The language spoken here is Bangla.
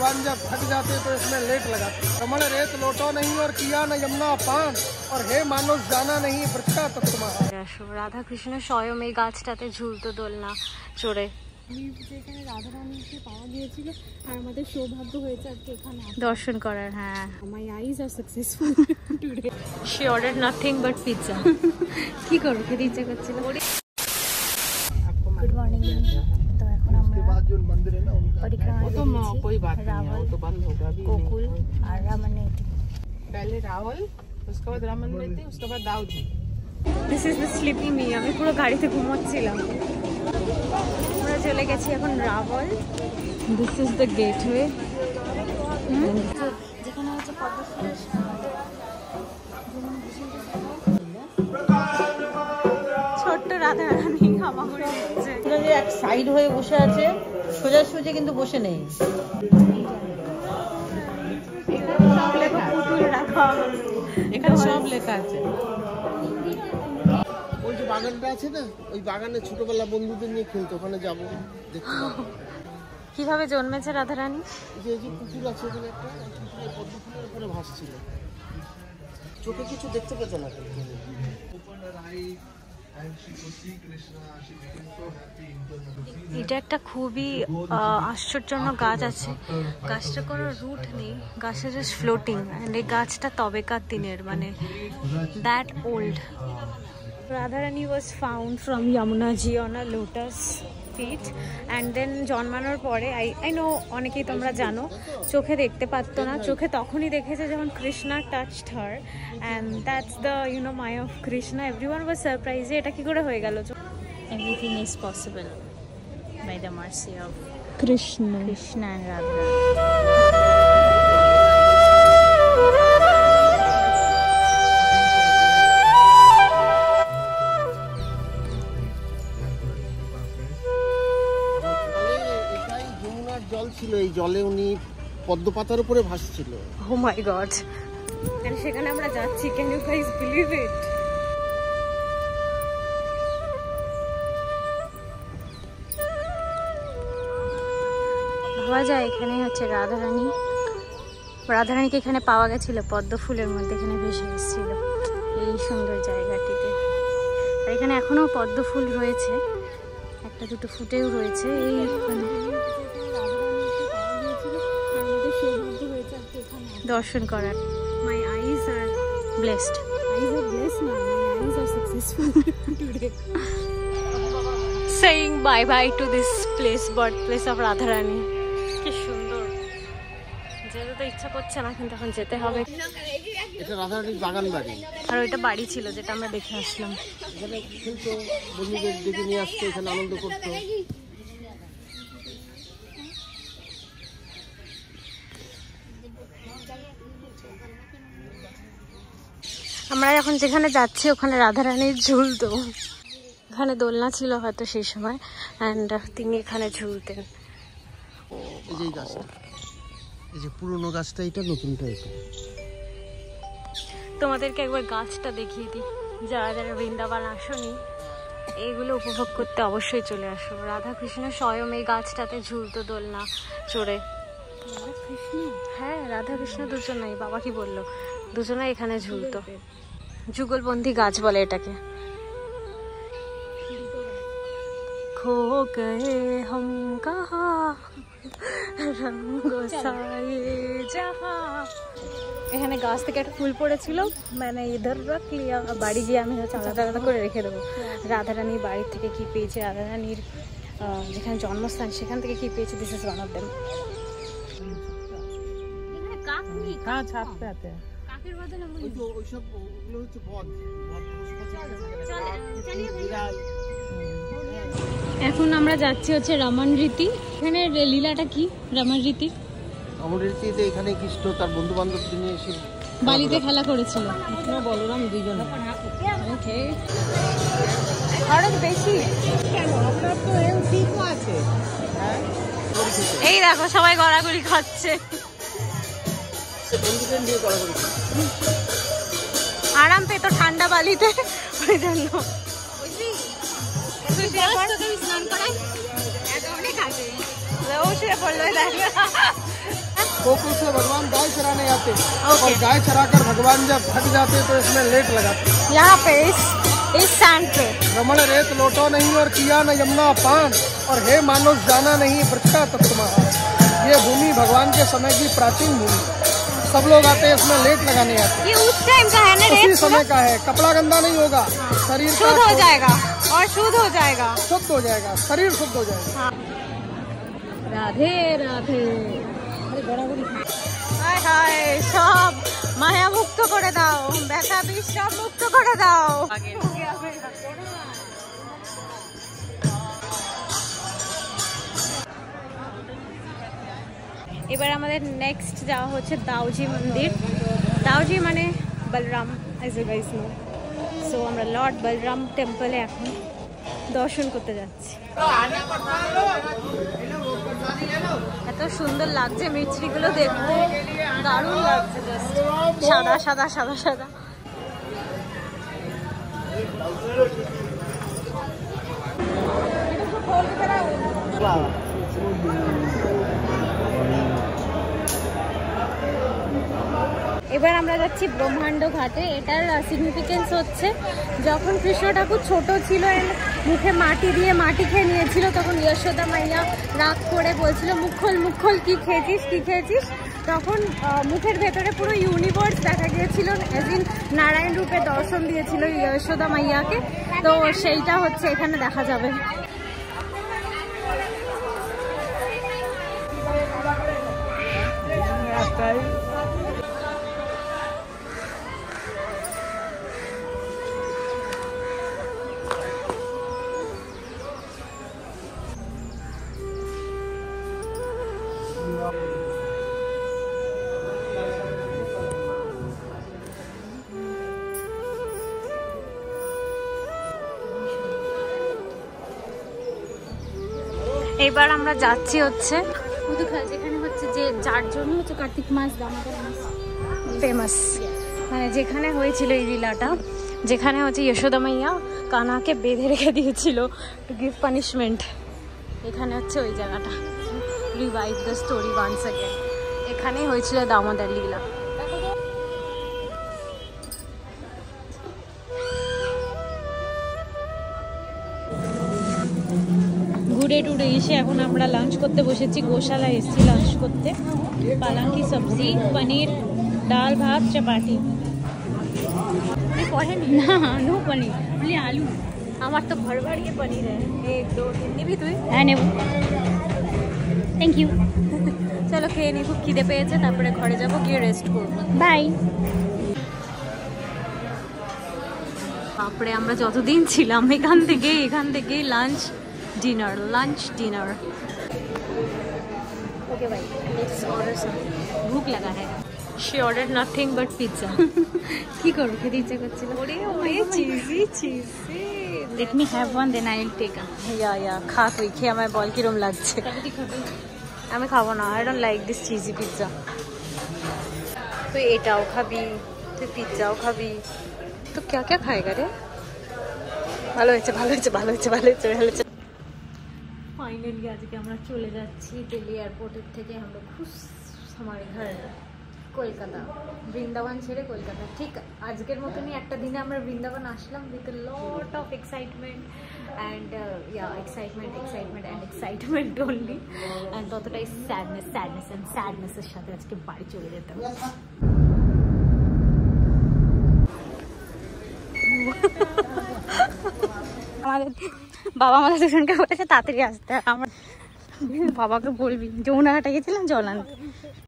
भगवान जब थक जाते तो इसमें लेट लगाते। कमल रेत लोटो नहीं और किया न यमुना पान और हे मानुष जाना नहीं वृथा तत्वमहा। রাধা কৃষ্ণ স্বয়ং এই গাছটাতে ঝুলতো দোলনা চড়ে। যেখানে রাধা রানীকে পাওয়া গিয়েছিল আর আমাদের সৌভাগ্য হয়েছে আজকে এখানে দর্শন করার। হ্যাঁ, my eyes are successful today. She order nothing but pizza. কি করো, খেতে ইচ্ছে করছিল। Good morning. তো এখন আমরা গোকুল আর রামানেটি। पहले रावल, उसके बाद रामानेटी, उसके बाद Dawoodi. This is the sleepy me. আমি পুরো গাড়িতে ঘুমোচ্ছিলাম। আমরা চলে গেছি এখন rubble. This is the gateway. যেখানে হচ্ছে ছোট্ট রাধা রানী হামাগুড়ি দিচ্ছে। এক সাইড হয়ে বসে আছে, সোজাসুজি কিন্তু বসে নেই। এখানে সব লেখা আছে। ওই যে বাগানটা আছে না, ওই বাগানে ছোটবেলা বন্ধুদের নিয়ে খেলতো, ওখানে যাবো দেখতে। কিভাবে জন্মেছে রাধা রানী? যে পুকুর আছে ওখানে একটা, পুকুরের পদ্ম ফুলের উপরে ভাসছিল। চোখে কিছু দেখতে পেত না। এটা একটা খুবই আশ্চর্যজনক গাছ আছে। গাছটা কোনো রুট নেই, গাছটা জাস্ট ফ্লোটিং। অ্যান্ড এই গাছটা তবেকার দিনের, মানে that old. Radharani was found from Yamunaji on a lotus feet. And then জন্মানোর পরে আই নো অনেকেই তোমরা জানো চোখে দেখতে পারতো না। চোখে তখনই দেখেছে যখন Krishna touched her. And that's the my of Krishna. Everyone was surprise যে এটা কী করে হয়ে গেল। Everything is possible by the mercy of Krishna and Radha. জল ছিল, এই জলে উনি পদ্ম পাতার উপরে ভাসছিল। ও মাই গড। এন্ড সেখানে আমরা যাচ্ছি। Can you guys believe it? ভাবা যায় এখানে হচ্ছে রাধারানী। রাধারানীকে এখানে পাওয়া গেছিল পদ্ম ফুলের মধ্যে, এখানে ভেসে এসেছিল এই সুন্দর জায়গাটিতে। আর এখানে এখনো পদ্ম ফুল রয়েছে, একটা দুটো ফুটেও রয়েছে। এই দর্শন করার। মাই eyes are blessed. Eyes are blessed না, my eyes are successful today. Saying bye bye to this place, birth place of Radharani. কি সুন্দর। যেতে তো ইচ্ছা করছে না, কিন্তু এখন যেতে হবে। এটা রাধারানীর বাগান বাড়ি। আর ওইটা বাড়ি ছিল যেটা আমরা দেখে আসলাম। এখানে খেলতো, বন্ধুদের ডেকে নিয়ে আসতো, এখানে আনন্দ করতো। আমরা এখন যেখানে যাচ্ছি ওখানে রাধারানীর ঝুলতো। এখানে দোলনা ছিল হয়তো সেই সময়, অ্যান্ড তিনি এখানে ঝুলতেন। এই যে গাছটা, এই যে পুরনো গাছটা, এটা নতুনটা। এটা তোমাদেরকে একবার গাছটা দেখিয়ে দিই। যারা যারা বৃন্দাবন আসনি এইগুলো উপভোগ করতে অবশ্যই চলে আসো। রাধা কৃষ্ণ স্বয়ং এই গাছটাতে ঝুলতো দোলনা চড়ে। হ্যাঁ, রাধা কৃষ্ণ দুজনাই। বাবা কি বললো, দুজনাই এখানে ঝুলতো। যুগলবন্দি গাছ বলে এটাকে। খো গয়ে হাম কাহা রঙ্গ সায়ে জাহা। এখানে গাছ থেকে একটা ফুল পড়েছিল, মানে ইধার রাখ লিয়া। বাড়ি গিয়ে আমি হচ্ছে আলাদা আলাদা করে রেখে দেবো। রাধারানীর বাড়ির থেকে কি পেয়েছে, রাধারানীর যেখানে জন্মস্থান সেখান থেকে কি পেয়েছে, this is one of them. हाँ छापते आते हैं। এখন আমরা যাচ্ছি হচ্ছে রমন রীতি। এখানে লীলাটা কি রমন রীতি? রমন রীতিতে এখানে কৃষ্ণ তার বন্ধু বান্ধবদের নিয়ে এসে বালিতে খেলা করেছিল। বলরাম দুজন। খরচ বেশি। এই দেখো সবাই গড়াগড়ি খাচ্ছে। আরাম পেত ঠান্ডা বালিতে, ওই জন্য। ও শুয়ে পড়লো, गोकुल से भगवान गाय चराने आते और गाय चराकर भगवान जब थक जाते तो इसमें लेट लगाते। यहाँ पे इस सैंड पे रमण रेत लोटो नहीं और किया न यमुना पान, और हे मानुष जाना नहीं व्रत का तत्व महान। ये भूमि भगवान के समय की प्राचीन भूमि, सब लोग आते हैं इसमें लेट लगाने आते। ये उस टाइम का है ना, उसी समय का है। कपड़ा गंदा नहीं होगा, शरीर शुद्ध हो जाएगा और शुद्ध हो जाएगा, शुद्ध हो जाएगा, शरीर शुद्ध हो जाएगा। রাধে রাধে। হায় হায়, সব মায়া মুক্ত করে দাও, ব্যথা বিষ সব মুক্ত করে দাও। এবার আমাদের নেক্সট যাওয়া হচ্ছে দাউজি মন্দির। দাউজি মানে Balram, as you guys know. So আমরা লর্ড বলরাম টেম্পলে এখন দর্শন করতে যাচ্ছি। এত সুন্দর লাগছে মিছরিগুলো দেখতে, দারুণ লাগছে, জাস্ট সাদা সাদা সাদা সাদা। এবার আমরা যাচ্ছি ব্রহ্মাণ্ড ঘাটে। এটার সিগনিফিকেন্স হচ্ছে যখন কৃষ্ণ ঠাকুর ছোট ছিল, মুখে মাটি দিয়ে মাটি খেয়ে নিয়েছিল, তখন যশোদা মাইয়া রাগ করে বলছিল মুখল মুখল কি খেয়েছিস কি খেয়েছিস, তখন মুখের ভেতরে পুরো ইউনিভার্স দেখা গিয়েছিল, এজ ইন নারায়ণ রূপে দর্শন দিয়েছিল যশোদা মাইয়াকে। তো সেইটা হচ্ছে এখানে দেখা যাবে। এবার আমরা যাচ্ছি হচ্ছে উদুখা, যেখানে হচ্ছে যে যার জন্য হচ্ছে কার্তিক মাস দামোদর মাস ফেমাস, মানে যেখানে হয়েছিল এই লীলাটা, যেখানে হচ্ছে যশোদা মাইয়া কানাকে বেঁধে রেখে দিয়েছিল টু গিভ পানিশমেন্ট। এখানে হচ্ছে ওই জায়গাটা, revive the story once again. এখানেই হয়েছিল দামোদর লীলা। ঘুরে টুরে এসে এখন আমরা লাঞ্চ করতে বসেছি, গোশালা এসেছি লাঞ্চ করতে। পালং কি সবজি, পনির, ডাল ভাত, চাপাটি। না নো পনির, বলি আলু। আমার তো ভর ভরিয়ে পনির এক দো নিবি তুই? হ্যাঁ নেব, থ্যাংক ইউ। চলো খেয়ে নি, খুব খিদে পেয়েছে, তারপরে ঘরে যাবো, গিয়ে রেস্ট করবো। বাই। তারপরে আমরা যতদিন ছিলাম এখান থেকেই lunch dinner, lunch dinner. Okay भाई, लेट्स ऑर्डर समथिंग। भूख लगा है। She ordered nothing but pizza. কি করব, খেতে ইচ্ছা করছিল। ওরে ওরে cheesy. Let me have one then I will take a. या খা তুই, খেয়ে আমায় বল কিরম লাগছে। আমি খাবো না, I don't like this cheesy pizza. তুই এটাও খাবি, তুই পিজ্জাও খাবি, তো क्या क्या खाएगा রে? ভালো হয়েছে ভালো হয়েছে ভালো হয়েছে ভালো হয়েছে ভালো হয়েছে। ফাইনালি আজকে আমরা চলে যাচ্ছি দিল্লি এয়ারপোর্টের থেকে আমরা খুশ हमारे घर কলকাতা, বৃন্দাবন ছেড়ে কলকাতা। ঠিক আজকের মতনই একটা দিনে আমরা বৃন্দাবন আসলাম with a lot of excitement and excitement only, and ততটাই স্যাডনেসের সাথে আজকে বাড়ি চলে যেতে হবে। আমাদের বাবা আমাদের দুজনকে বলেছে তাড়াতাড়ি আসতে। আমার বাবাকে বলবি যমুনাঘাটে গেছিলাম জল আনতে।